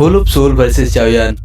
Whole of soul versus जाओयान।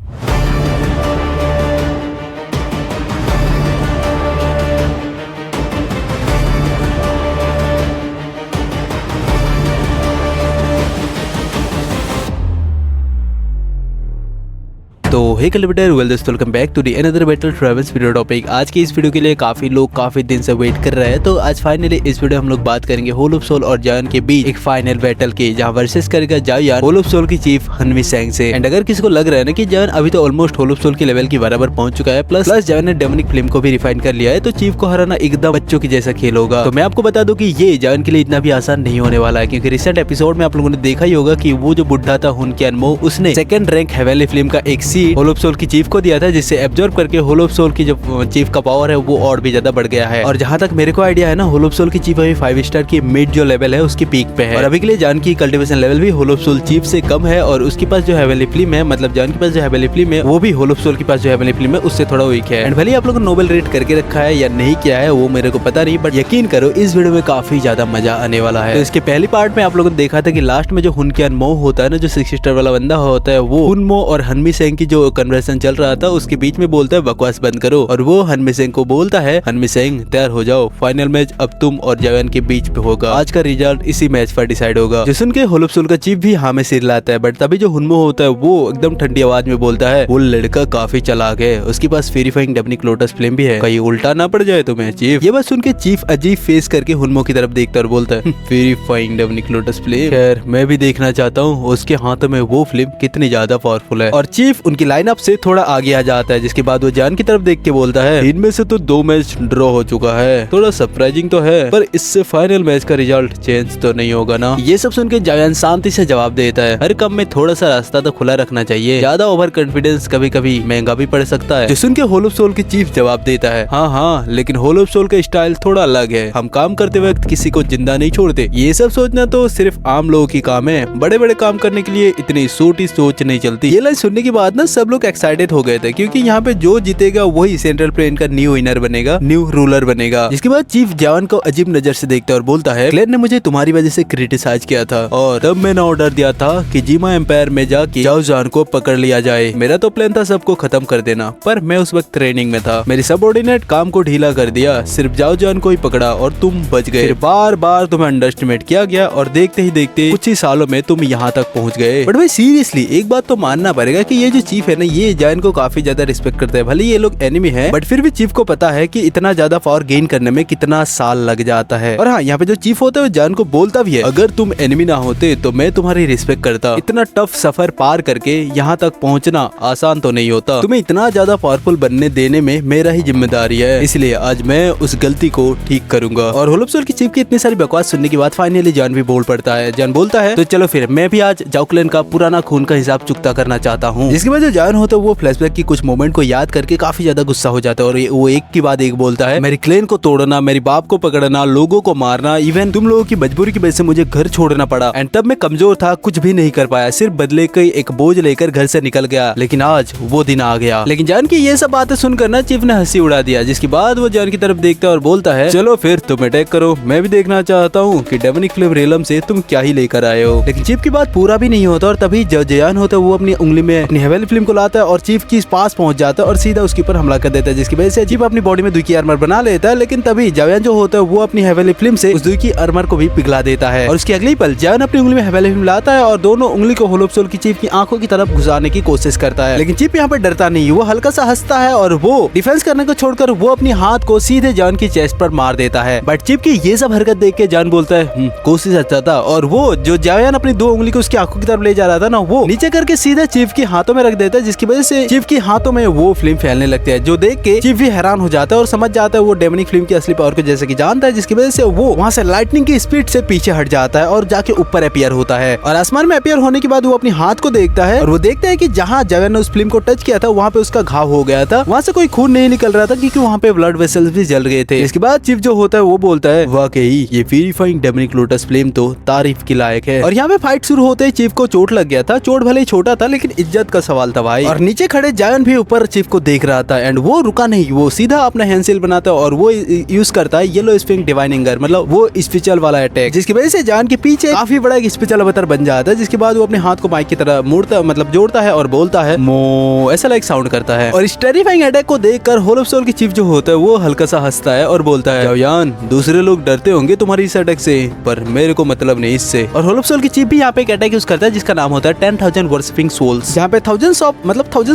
तो hey collector well दोस्तों, welcome back to the another battle travels video topic. आज की इस वीडियो के लिए काफी लोग काफी दिन से वेट कर रहे हैं। तो आज फाइनली इस वीडियो हम लोग बात करेंगे होल ऑफ सोल और जायोन के बीच एक फाइनल बैटल की, जहां वर्सेस करेगा जायोन होल ऑफ सोल की चीफ हनमी सेंग से। एंड अगर किसी को लग रहा है ना कि जायोन अभी तो ऑलमोस्ट होल ऑफ सोल के लेवल की बराबर पहुंच चुका है, प्लस जायोन ने डेमोनिक फ्लेम को भी रिफाइन कर लिया है, तो चीफ को हराना एकदम बच्चों की जैसा खेल होगा। तो मैं आपको बता दूं कि ये जायोन के लिए इतना भी आसान नहीं होने वाला है, क्योंकि रिसेंट एपिसोड में आप लोगों ने देखा ही होगा कि वो जो बुढ़ा था हुन क्यान मो, उसने सेकंड रैंक हेवनली फ्लेम का एक सीट होल ऑफ सोल की चीफ को दिया था, जिससे एब्जॉर्ब करके होल ऑफ सोल की जो चीफ का पावर है वो और भी ज्यादा बढ़ गया है। और जहां तक मेरे को आइडिया है ना, होल ऑफ सोल की चीफ अभी 5 स्टार की मिड जो लेवल है उसकी पीक पे है, और अभी के लिए जान की कल्टीवेशन लेवल भी होल ऑफ सोल चीफ से कम है, और उसके पास जो हेवनली फ्लेम है, मतलब जान के पास जो हेवनली फ्लेम है वो भी होल ऑफ सोल के पास जो हेवनली फ्लेम है उससे थोड़ा वीक है। एंड भले आप लोगों ने नोबल रेट करके रखा है या नहीं किया है वो मेरे को पता नहीं, बट यकीन करो इस वीडियो में काफी ज्यादा मजा आने वाला है। तो इसके पहली पार्ट में आप लोगों ने देखा था कि लास्ट में जो हुन क्यान मो होता है ना, जो 6 स्टार वाला बंदा होता है, वो हुन मो और हनमी सेंग की जो कन्वर्सेशन चल रहा था उसके बीच में बोलता है बकवास बंद करो, और वो हनमी सेंग को बोलता है हनमी सेंग तैयार हो जाओ, फाइनल मैच अब तुम और जायोन के बीच पे होगा, आज का रिजल्ट इसी मैच पर डिसाइड होगा। जो सुन के होल ऑफ सोल का चीफ भी हाँ में सिर लाता है, बट तभी जो हुनमो होता है वो एकदम ठंडी आवाज में बोलता है वो लड़का काफी चालाक है, उसके पास प्यूरिफाइंग डेमनिक लोटस फ्लेम भी है, कहीं उल्टा ना पड़ जाए तुम्हें चीफ। ये बात सुन के चीफ अजीब फेस करके हुनमो की तरफ देखता और बोलता है प्यूरिफाइंग डेमनिक लोटस फ्लेम, खैर मैं भी देखना चाहता हूँ उसके हाथों में वो फ्लेम कितनी ज्यादा पावरफुल है। और चीफ उनकी लाइनअप से थोड़ा आगे आ जाता है, जिसके बाद वो जान की तरफ देख के बोलता है इनमें से तो 2 मैच ड्रॉ हो चुका है, थोड़ा सरप्राइजिंग तो है, पर इससे फाइनल मैच का रिजल्ट चेंज तो नहीं होगा ना। ये सब सुन के जायोन शांति से जवाब देता है हर काम में थोड़ा सा रास्ता तो खुला रखना चाहिए, ज्यादा ओवर कॉन्फिडेंस कभी कभी महंगा भी पड़ सकता है। जो सुन के होल ऑफ सोल की चीफ जवाब देता है हाँ, लेकिन होल ऑफ सोल का स्टाइल थोड़ा अलग है, हम काम करते वक्त किसी को जिंदा नहीं छोड़ते। ये सब सोचना तो सिर्फ आम लोगों की काम है, बड़े बड़े काम करने के लिए इतनी छोटी सोच नहीं चलती। ये लाइन सुनने के बाद ना सब लोग एक्साइटेड हो गए थे, क्योंकि यहाँ पे जो जीतेगा वही सेंट्रल प्लेन का न्यू विनर बनेगा, न्यू रूलर बनेगा। जिसके बाद चीफ जायोन को अजीब नजर से देखता है और बोलता है क्लेयर ने मुझे तुम्हारी वजह से क्रिटिसाइज किया था, और तब मैंने ऑर्डर दिया था कि जीमा एम्पायर में जाके जाओ जान को पकड़ लिया जाए। मेरा तो प्लान था सबको खत्म कर देना, पर मैं उस वक्त ट्रेनिंग में था, मेरी सबऑर्डिनेट काम को ढीला कर दिया, सिर्फ जाओ जान को ही पकड़ा और तुम बच गए। बार बार तुम्हें अंडरएस्टिमेट किया गया और देखते ही देखते कुछ ही सालों में तुम यहाँ तक पहुँच गए। बट भाई सीरियसली एक बात तो मानना पड़ेगा कि ये जो चीफ है ना, ये जायोन को काफी ज्यादा रिस्पेक्ट करते हैं। भले ये लोग एनिमी है, बट फिर भी चीफ को पता है कि इतना ज्यादा पावर गेन करने में कितना साल लग जाता है। और हाँ, यहाँ पे जो चीफ होता है वो जान को बोलता भी है अगर तुम एनिमी ना होते तो मैं तुम्हारी रिस्पेक्ट करता, इतना टफ सफर पार करके यहाँ तक पहुँचना आसान तो नहीं होता, तुम्हें इतना ज्यादा पावरफुल बनने देने में मेरा ही जिम्मेदारी है, इसलिए आज मैं उस गलती को ठीक करूंगा। और होल ऑफ सोल की चीफ की इतनी सारी बकवास सुनने के बाद फाइनली जान भी बोल पड़ता है। जान बोलता है तो चलो फिर मैं भी आज जाओ क्लैन का पुराना खून का हिसाब चुकता करना चाहता हूँ। जिसके बाद जो जान होता है वो फ्लैशबैक की कुछ मोमेंट को याद करके काफी ज्यादा गुस्सा हो जाता है, और वो एक के बाद एक बोलता है मेरी क्लेन को तोड़ना, मेरी बाप को पकड़ना, लोगों को मारना, इवन तुम लोगों की मजबूरी की वजह से मुझे घर छोड़ना पड़ा, एंड तब मैं कमजोर था, कुछ भी नहीं कर पाया, सिर्फ बदले का एक बोझ लेकर घर से निकल गया, लेकिन आज वो दिन आ गया। लेकिन जान की ये सब बातें सुनकर ना चीफ ने हंसी उड़ा दिया, जिसके बाद वो जान की तरफ देखता है और बोलता है चलो फिर तुम अटैक करो, मैं भी देखना चाहता हूँ कि डेमनिक फ्लेम रियलम से तुम क्या ही लेकर आए हो। लेकिन चीफ की बात पूरा भी नहीं होता, और तभी जो जान होता है वो अपनी उंगली में अपनी हेवनली फ्लेम को लाता है और चीफ के पास पहुंच जाता है और सीधा उसके ऊपर हमला कर देता है, जिसकी वजह से चीफ अपनी बॉडी में दुखी आर्मर बना लेता है। लेकिन तभी जायोन जो होता है वो अपनी हेवनली फ्लेम से उस दुखी आर्मर को भी पिघला देता है, और उसके अगले पल जायोन अपनी उंगली में हेवनली फ्लेम लाता है और दोनों उंगली को होल ऑफ सोल की चीफ की आंखों की तरफ घुसाने की कोशिश करता है। लेकिन चीफ यहाँ पर डरता नहीं, वो हल्का सा हंसता है और वो डिफेंस करने को छोड़कर वो अपनी हाथ को सीधे जायोन की चेस्ट पर मार देता है। बट चीफ की ये सब हरकत देख के जायोन बोलता है कोशिश अच्छा था, और वो जो जायोन अपनी 2 उंगली को उसकी आंखों की तरफ ले जा रहा था ना, वो नीचे करके सीधे चीफ के हाथों में रख देता है, जिसकी वजह से चीफ के हाथों में वो फ्लेम फैलने लगते हैं, जो देख के चीफ भी हैरान हो जाता है और समझ जाता है वो डेमनिक फ्लेम की असली पावर को जैसे कि जानता है, जिसकी वजह से वो वहाँ से लाइटनिंग की स्पीड से पीछे हट जाता है और जाके ऊपर अपीयर होता है। और आसमान में अपीयर होने के बाद वो अपनी हाथ को देखता है और वो देखता है कि जहाँ जायोन ने उस फ्लेम को टच किया था वहाँ पे उसका घाव हो गया था, वहाँ से कोई खून नहीं निकल रहा था, क्योंकि वहाँ पे ब्लड वेसल्स भी जल गए थे। इसके बाद चीफ जो होता है वो बोलता है वाकई ये प्यूरिफाइंग डेमनिक लोटस फ्लेम तो तारीफ के लायक है। और यहाँ पे फाइट शुरू होते ही चीफ को चोट लग गया था, चोट भले ही छोटा था लेकिन इज्जत का सवाल था भाई। और नीचे खड़े जायन भी ऊपर चीफ को देख रहा था एंड वो रुका नहीं, वो सीधा अपना हैंडसेल बनाता है और वो यूज करता है येलो स्पिंग डिवाइन एंगर, मतलब वो स्पेशल वाला अटैक, जिसकी वजह से जान के पीछे काफी बड़ा एक स्पेशल अवतार बन जाता है। जिसके बाद वो अपने हाथ को माइक की तरह मोड़ता, मतलब जोड़ता है और बोलता है मो, ऐसा लाइक साउंड करता है। और इस टेरिफाइंग अटैक को देखकर होल ऑफ सोल की चीफ जो होता है वो हल्का सा हंसता है और बोलता है जाओयान, दूसरे लोग डरते होंगे तुम्हारी इस अटैक से, पर मेरे को मतलब नहीं इससे। और होल ऑफ सोल की चीफ भी यहाँ पे एक अटैक यूज करता है जिसका नाम होता है 10,000 वर्शिपिंग सोल्स, यहाँ पे थाउजेंड्स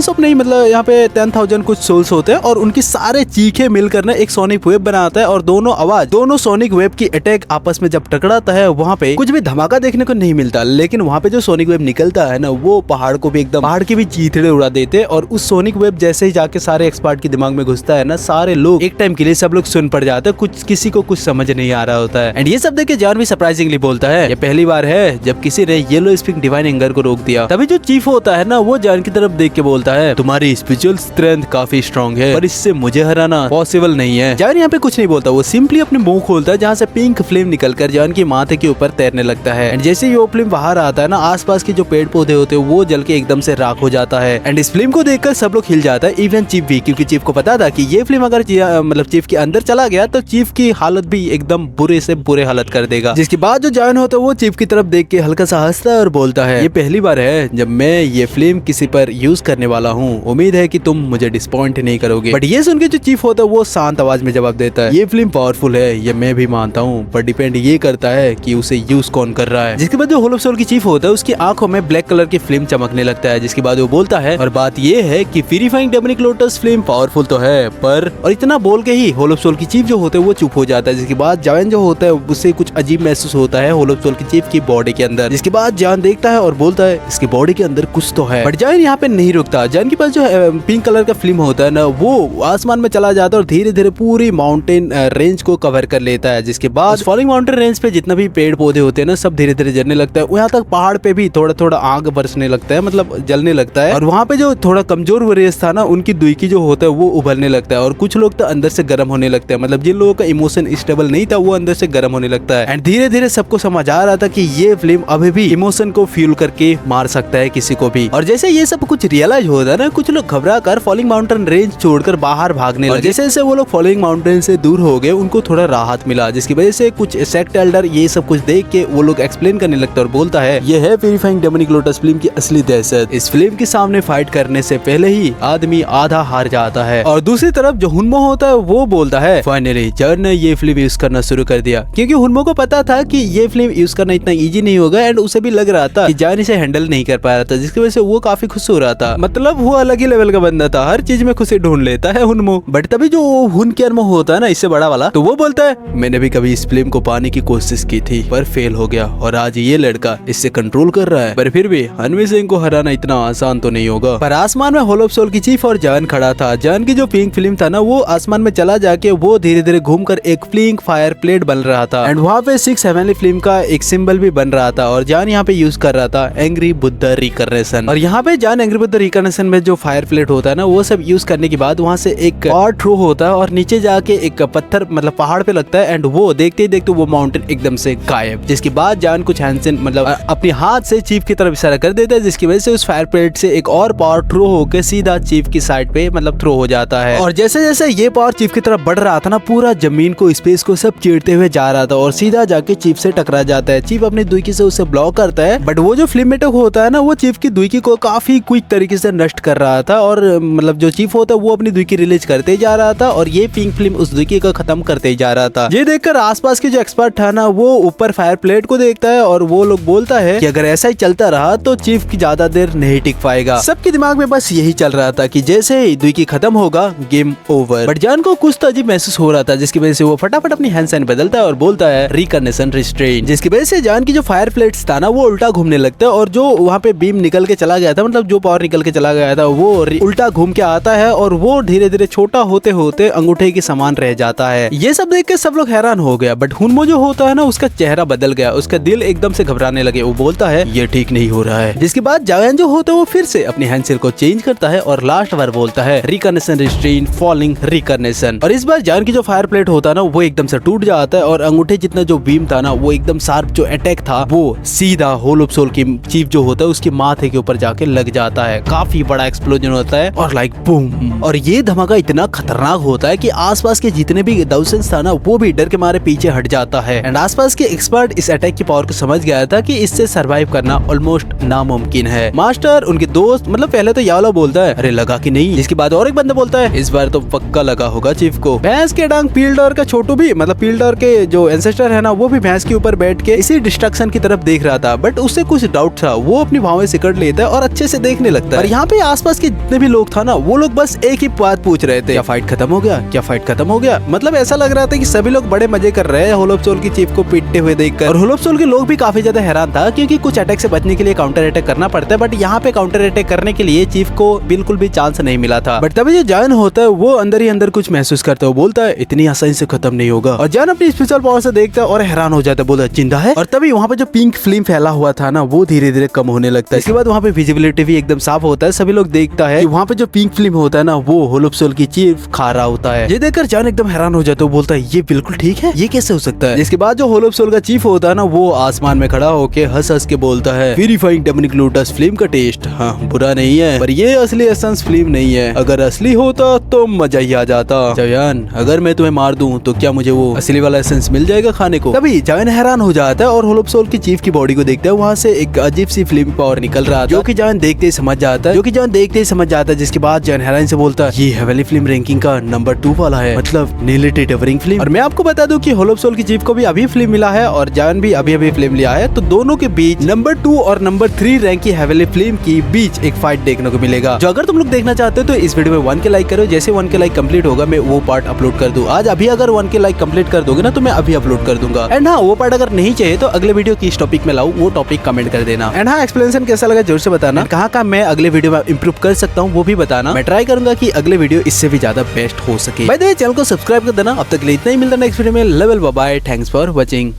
ऑफ नहीं, मतलब यहाँ पे 10,000 कुछ सोल्स होते हैं और उनकी सारे चीखे मिलकर ना एक सोनिक वेव बनाता है और दोनों सोनिक वेव की अटैक आपस में जब टकराता है वहाँ पे कुछ भी धमाका देखने को नहीं मिलता, लेकिन वहाँ पे जो सोनिक वेव निकलता है ना वो पहाड़ को भी एकदम, पहाड़ के भी चीथड़े उड़ा देते हैं। और उस सोनिक वेव जैसे ही जाके सारे एक्सपर्ट के दिमाग में घुसता है ना, सारे लोग एक टाइम के लिए सब लोग सुन पड़ जाते हैं, कुछ किसी को कुछ समझ नहीं आ रहा होता है। एंड ये सब देख के जान भी सरप्राइजिंगली बोलता है ये पहली बार है जब किसी ने येलो स्पिंग डिवाइन एंगर को रोक दिया। तभी जो चीफ होता है ना वो जान की तरफ देख के बोलता है तुम्हारी स्पिरिचुअल स्ट्रेंथ काफी स्ट्रॉन्ग है पर इससे मुझे हराना पॉसिबल नहीं है। जान यहाँ पे कुछ नहीं बोलता, वो सिंपली अपने मुंह खोलता है जहाँ से पिंक फ्लेम निकलकर जान की माथे के ऊपर तैरने लगता है। एंड जैसे ही वो फ्लेम बाहर आता है ना, आसपास के जो पेड़ पौधे होते हैं वो जल के एकदम से राख हो जाता है। एंड इस फ्लेम को देखकर सब लोग हिल जाता है, इवन चीफ भी, क्योंकि चीफ को पता था कि ये फ्लेम अगर मतलब चीफ के अंदर चला गया तो चीफ की हालत भी एकदम बुरे से बुरे हालत कर देगा। जिसके बाद जो जान होता है वो चीफ की तरफ देख के हल्का सा हंसता है और बोलता है ये पहली बार है जब मैं ये फ्लेम किसी पर यूज करने वाला हूँ, उम्मीद है कि तुम मुझे डिसपॉइंट नहीं करोगे। बट ये सुन के जो चीफ होता है वो शांत आवाज में जवाब देता है ये फिल्म पावरफुल है, ये मैं भी मानता हूँ, पर डिपेंड ये करता है कि उसे यूज कौन कर रहा है। जिसके बाद जो होल ऑफ सोल की चीफ होता है उसकी आंखों में ब्लैक कलर की फ्लेम चमकने लगता है। जिसके बाद वो बोलता है और बात ये है कि purifying demonic lotus flame powerful तो है पर, और इतना बोल के ही होल ऑफ सोल की चीफ जो होते है वो चुप हो जाता है। जिसके बाद जान जो होता है उससे कुछ अजीब महसूस होता है होल ऑफ सोल की चीफ की बॉडी के अंदर। जिसके बाद जान देखता है और बोलता है इसकी बॉडी के अंदर कुछ तो है। बट जान यहाँ पे नहीं रुकता, जान के पास जो पिंक कलर का फिल्म होता है ना वो आसमान में चला जाता है और धीरे धीरे पूरी माउंटेन रेंज को कवर कर लेता है। जिसके बाद फॉलिंग माउंटेन रेंज पे जितना भी पेड़ पौधे होते हैं ना सब धीरे धीरे जलने लगता है। यहाँ तक पहाड़ पे भी थोड़ा थोड़ा आग बरसने लगता है, मतलब जलने लगता है। और वहाँ पे जो थोड़ा कमजोर वरेस था ना उनकी दुईकी जो होता है वो उभरने लगता है और कुछ लोग तो अंदर से गर्म होने लगते हैं, मतलब जिन लोगों का इमोशन स्टेबल नहीं था वो अंदर से गर्म होने लगता है। एंड धीरे धीरे सबको समझ आ रहा था कि ये फिल्म अभी भी इमोशन को फ्यूल करके मार सकता है किसी को भी। और जैसे ये सब कुछ रियलाइज होता है ना, कुछ लोग घबरा कर फॉलिंग माउंटेन रेंज छोड़कर बाहर भागने लगे। जैसे जैसे वो लोग फॉलिंग माउंटेन से दूर हो गए उनको थोड़ा राहत मिला, जिसकी वजह से कुछ सेक्ट एल्डर ये सब कुछ देख के वो लोग एक्सप्लेन करने लगता है और बोलता है ये है प्यूरिफाइंग डेमोनिक लोटस फिल्म की असली दहशत। इस फिल्म के सामने फाइट करने से पहले ही आदमी आधा हार जाता है। और दूसरी तरफ जो हुनमो होता है वो बोलता है फाइनली जर्न ने ये फिल्म यूज करना शुरू कर दिया, क्योंकि हुनमो को पता था कि ये फिल्म यूज करना इतना इजी नहीं होगा एंड उसे भी लग रहा था कि जान इसे हैंडल नहीं कर पा रहा था, जिसकी वजह से वो काफी खुश हो रहा था। मतलब वो अलग ही लेवल का बंदा था, हर चीज में खुशी ढूंढ लेता है हुनमो। बट तभी जो हुन केर्मो होता है ना इससे बड़ा वाला, तो वो बोलता है मैंने भी कभी इस फिल्म को पाने की कोशिश की थी पर फेल हो गया और आज ये लड़का इससे कंट्रोल कर रहा है, पर फिर भी हनवी सिंह को हराना इतना आसान तो नहीं होगा। पर आसमान में होल ऑफ सोल की चीफ और जान खड़ा था। जान की जो पिंक फिल्म था ना वो आसमान में चला जाके वो धीरे धीरे घूमकर एक पिंक फायर प्लेट बन रहा था एंड वहाँ पे 6 हेवनली फिल्म का एक सिंबल भी बन रहा था। और जान यहाँ पे यूज कर रहा था एंग्री बुद्धा रिकर्नेशन। और यहाँ पे जान एंग्री बुद्धा रिकर्नेशन में जो फायर प्लेट होता है ना वो सब यूज करने के बाद वहाँ से एक और थ्रो होता है और नीचे जाके एक पत्थर मतलब पहाड़ पे लगता है एंड वो देखते ही देखते वो माउंटेन एकदम से गायब। जिसके बाद जान कुछ हैंडसन मतलब अपने हाथ से चीफ की तरफ इशारा कर देता है, जिसकी वजह से उस फायर प्लेट से एक और पावर थ्रो होकर सीधा चीफ की साइड पे मतलब थ्रो हो जाता है। और जैसे जैसे ये पावर चीफ की तरफ बढ़ रहा था ना पूरा जमीन को स्पेस को सब चीरते हुए जा रहा था और सीधा जाके चीफ से टकरा जाता है। चीफ अपनी दुईकी से उसे ब्लॉक करता है, बट वो जो फ्लेम मेटक होता है ना वो चीफ की दुईकी को काफी क्विक तरीके से नष्ट कर रहा था और मतलब जो चीफ होता है वो अपनी दुईकी रिलीज करते जा रहा था और ये पिंक फिल्म उस दुईकी को खत्म करते जा रहा था। ये देखकर आसपास के जो एक्सपर्ट था ना वो ऊपर फायर प्लेट को देखता है और वो लोग बोलता है कि अगर ऐसा ही चलता रहा तो चीफ की ज्यादा देर नहीं टिक पाएगा। सबके दिमाग में बस यही चल रहा था कि जैसे ही दुईकी खत्म होगा गेम ओवर। बट जान को कुछ तो अजीब महसूस हो रहा था, जिसकी वजह से वो फटाफट अपनी हैंड साइन बदलता है और बोलता है रिकर्नेशन रिस्ट्रेन। जिसकी वजह से जान की जो फायर प्लेट्स था ना वो उल्टा घूमने लगता है और जो वहाँ पे बीम निकल के चला गया था मतलब जो पावर निकल के चला गया था वो उल्टा घूम के आता है और वो धीरे धीरे छोटा होते होते अंगूठे के समान रह जाता है। ये सब देख के सब लोग हैरान हो गया, बट हुनमो जो होता है ना उसका चेहरा बदल गया, उसका दिल एकदम से घबराने लगे। वो बोलता है ये ठीक नहीं हो रहा है। जिसके बाद जायन जो होता है वो फिर से अपने हैंडसेल को चेंज करता है और लास्ट बार बोलता है रिकर्नेशन रिस्ट्रेन फॉलिंग रिकर्नेशन। और इस बार जायन की जो फायर प्लेट होता है ना वो एकदम से टूट जाता है और अंगूठे जितना जो बीम था ना वो एकदम शार्प जो अटैक था वो सीधा होल ऑफ सोल की चीफ जो होता है उसके माथे के ऊपर जाके लग जाता है, काफी बड़ा एक्सप्लोजन होता है और लाइक बूम। और ये धमाका इतना खतरनाक होता है कि आसपास के जितने भी दाउसेंस था ना वो भी डर के मारे पीछे हट जाता है। एंड आसपास के एक्सपर्ट इस अटैक की पावर को समझ गया था कि इससे सरवाइव करना ऑलमोस्ट नामुमकिन है। मास्टर, उनके दोस्त, मतलब पहले तो यावला बोलता है अरे लगा कि नहीं, जिसके बाद और एक बंदा बोलता है इस बार तो पक्का लगा होगा चीफ को। भैंस के डांग पील्डर का छोटू भी, मतलब पील्डर के जो एंसेस्टर है ना वो भी भैंस के ऊपर बैठ के इसी डिस्ट्रक्शन की तरफ देख रहा था, बट उससे कुछ डाउट था। वो अपनी भावें सिकड़ लेता है और अच्छे से देखने लगता है। और यहाँ पे आसपास के जितने भी लोग था ना वो लोग बस एक ही बात पूछ रहे थे, क्या फाइट खत्म हो गया, क्या फाइट खत्म हो गया। मतलब ऐसा लग रहा था कि सभी लोग बड़े मजे कर रहे हैं होल ऑफ सोल की चीफ को पीटते हुए देखकर। और होल ऑफ सोल के लोग भी काफी ज्यादा हैरान था क्योंकि कुछ अटैक से बचने के लिए काउंटर अटैक करना पड़ता है, बट यहाँ पे काउंटर अटैक करने के लिए चीफ को बिल्कुल भी चांस नहीं मिला था। बट तभी जो जान होता है वो अंदर ही अंदर कुछ महसूस करता है, बोलता है इतनी आसानी से खत्म नहीं होगा। और जान अपनी स्पेशल पावर से देखता है और हैरान हो जाता है, बोलता है जिंदा है। और तभी वहाँ पे जो पिंक फ्लेम फैला हुआ था ना वो धीरे धीरे कम होने लगता है। इसके बाद वहाँ पे विजिबिलिटी भी एकदम साफ होता है। सभी लोग देखता है कि वहाँ पे जो पिंक फ्लेम होता है ना वो होल ऑफ सोल की चीफ खा रहा होता है। ये देखकर जान एकदम हैरान हो जाता है, बोलता है ये बिल्कुल ठीक है, ये कैसे हो सकता है। इसके बाद जो होल ऑफ सोल का चीफ होता है ना वो आसमान में खड़ा होके हंस हंस के बोलता है प्यूरिफाइंग डेमोनिक लोटस फ्लेम का टेस्ट हाँ बुरा नहीं है, पर ये असली एसेंस फ्लेम नहीं है। अगर असली होता तो मजा ही आ जाता। जायन, अगर मैं तुम्हें मार दूं तो क्या मुझे वो असली वाला एसेंस मिल जाएगा खाने को। तभी जायन हैरान हो जाता है और होल ऑफ सोल की चीफ की बॉडी को देखता है, वहाँ से एक अजीब सी फ्लेम पावर निकल रहा था जो कि जायन देखते ही समझ जाता है। जिसके बाद जायन हैरान से बोलता है ये हेवनली फ्लेम रैंकिंग का नंबर 2 वाला है, मतलब नीली टेवरिंग फ्लेम। और मैं आपको बता दूं कि होल ऑफ सोल की चीफ को भी अभी फ्लेम मिला है और जायन भी अभी फ्लेम लिया है, तो दोनों के बीच नंबर 2 और नंबर 3 रैंक की हेवनली फ्लेम की बीच एक फाइट देखने को मिलेगा। जो अगर तुम लोग देखना चाहते हो तो इस वीडियो में 1 के लाइक करो, जैसे 1 के लाइक कंप्लीट होगा मैं वो पार्ट अपलोड कर दूं। आज अभी अगर 1 के लाइक कंप्लीट कर दोगे ना तो मैं अभी अपलोड कर दूंगा। एंड हाँ, वो पार्ट अगर नहीं चाहिए तो अगले वीडियो किस टॉपिक में लाऊं वो टॉपिक कमेंट कर देना। एंड हाँ, एक्सप्लेनेशन कैसा लगा जरूर से बताना, कहाँ मैं अगले वीडियो में इंप्रूव कर सकता हूँ वो भी बताना। मैं ट्राई करूंगा कि अगले वीडियो इससे भी ज्यादा बेस्ट हो सके। बाय द वे, चैनल को सब्सक्राइब कर देना। अब तक के लिए इतना ही, मिलता है नेक्स्ट वीडियो में। Love, bye, thanks for watching.